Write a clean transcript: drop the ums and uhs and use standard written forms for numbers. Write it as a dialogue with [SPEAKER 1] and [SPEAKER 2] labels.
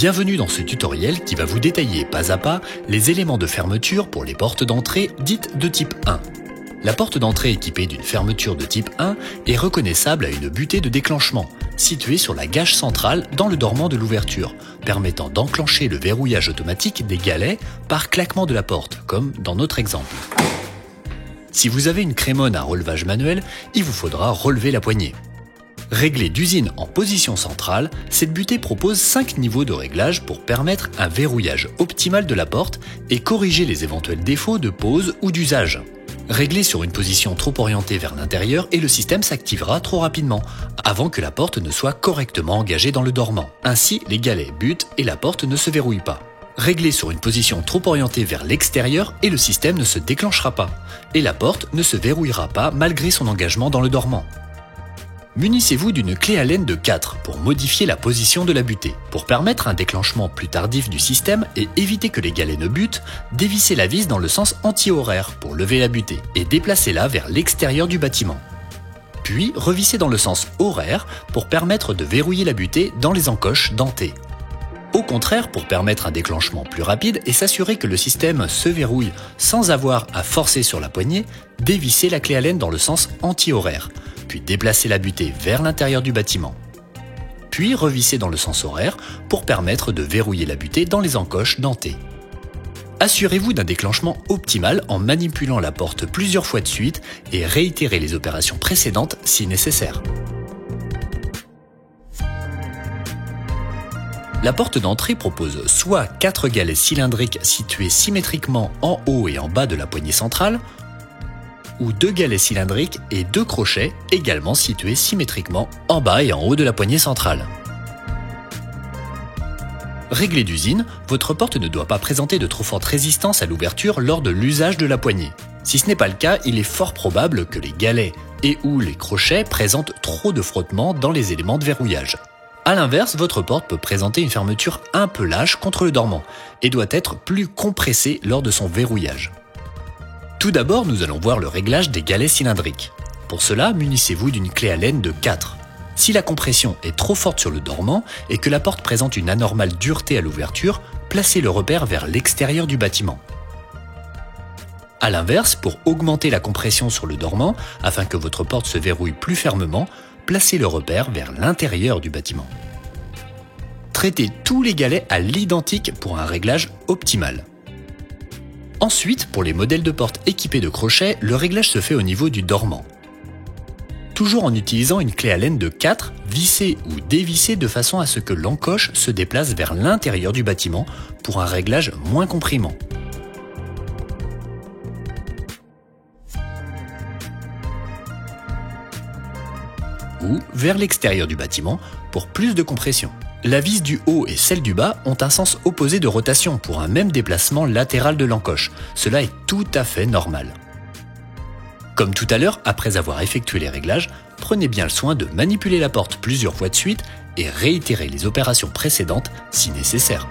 [SPEAKER 1] Bienvenue dans ce tutoriel qui va vous détailler pas à pas les éléments de fermeture pour les portes d'entrée dites de type 1. La porte d'entrée équipée d'une fermeture de type 1 est reconnaissable à une butée de déclenchement, située sur la gâche centrale dans le dormant de l'ouverture, permettant d'enclencher le verrouillage automatique des galets par claquement de la porte, comme dans notre exemple. Si vous avez une crémone à relevage manuel, il vous faudra relever la poignée. Réglée d'usine en position centrale, cette butée propose 5 niveaux de réglage pour permettre un verrouillage optimal de la porte et corriger les éventuels défauts de pose ou d'usage. Réglée sur une position trop orientée vers l'intérieur et le système s'activera trop rapidement, avant que la porte ne soit correctement engagée dans le dormant. Ainsi, les galets butent et la porte ne se verrouille pas. Réglée sur une position trop orientée vers l'extérieur et le système ne se déclenchera pas, et la porte ne se verrouillera pas malgré son engagement dans le dormant. Munissez-vous d'une clé Allen de 4 pour modifier la position de la butée. Pour permettre un déclenchement plus tardif du système et éviter que les galets ne butent, dévissez la vis dans le sens anti-horaire pour lever la butée et déplacez-la vers l'extérieur du bâtiment. Puis revissez dans le sens horaire pour permettre de verrouiller la butée dans les encoches dentées. Au contraire, pour permettre un déclenchement plus rapide et s'assurer que le système se verrouille sans avoir à forcer sur la poignée, dévissez la clé Allen dans le sens anti-horaire, puis déplacez la butée vers l'intérieur du bâtiment. Puis revissez dans le sens horaire pour permettre de verrouiller la butée dans les encoches dentées. Assurez-vous d'un déclenchement optimal en manipulant la porte plusieurs fois de suite et réitérez les opérations précédentes si nécessaire. La porte d'entrée propose soit 4 galets cylindriques situés symétriquement en haut et en bas de la poignée centrale, ou 2 galets cylindriques et 2 crochets également situés symétriquement en bas et en haut de la poignée centrale. Réglée d'usine, votre porte ne doit pas présenter de trop forte résistance à l'ouverture lors de l'usage de la poignée. Si ce n'est pas le cas, il est fort probable que les galets et ou les crochets présentent trop de frottement dans les éléments de verrouillage. A l'inverse, votre porte peut présenter une fermeture un peu lâche contre le dormant et doit être plus compressée lors de son verrouillage. Tout d'abord, nous allons voir le réglage des galets cylindriques. Pour cela, munissez-vous d'une clé Allen de 4. Si la compression est trop forte sur le dormant et que la porte présente une anormale dureté à l'ouverture, placez le repère vers l'extérieur du bâtiment. A l'inverse, pour augmenter la compression sur le dormant, afin que votre porte se verrouille plus fermement, placez le repère vers l'intérieur du bâtiment. Traitez tous les galets à l'identique pour un réglage optimal. Ensuite, pour les modèles de portes équipés de crochets, le réglage se fait au niveau du dormant. Toujours en utilisant une clé Allen de 4, vissez ou dévissez de façon à ce que l'encoche se déplace vers l'intérieur du bâtiment pour un réglage moins comprimant. Ou vers l'extérieur du bâtiment pour plus de compression. La vis du haut et celle du bas ont un sens opposé de rotation pour un même déplacement latéral de l'encoche. Cela est tout à fait normal. Comme tout à l'heure, après avoir effectué les réglages, prenez bien le soin de manipuler la porte plusieurs fois de suite et réitérez les opérations précédentes si nécessaire.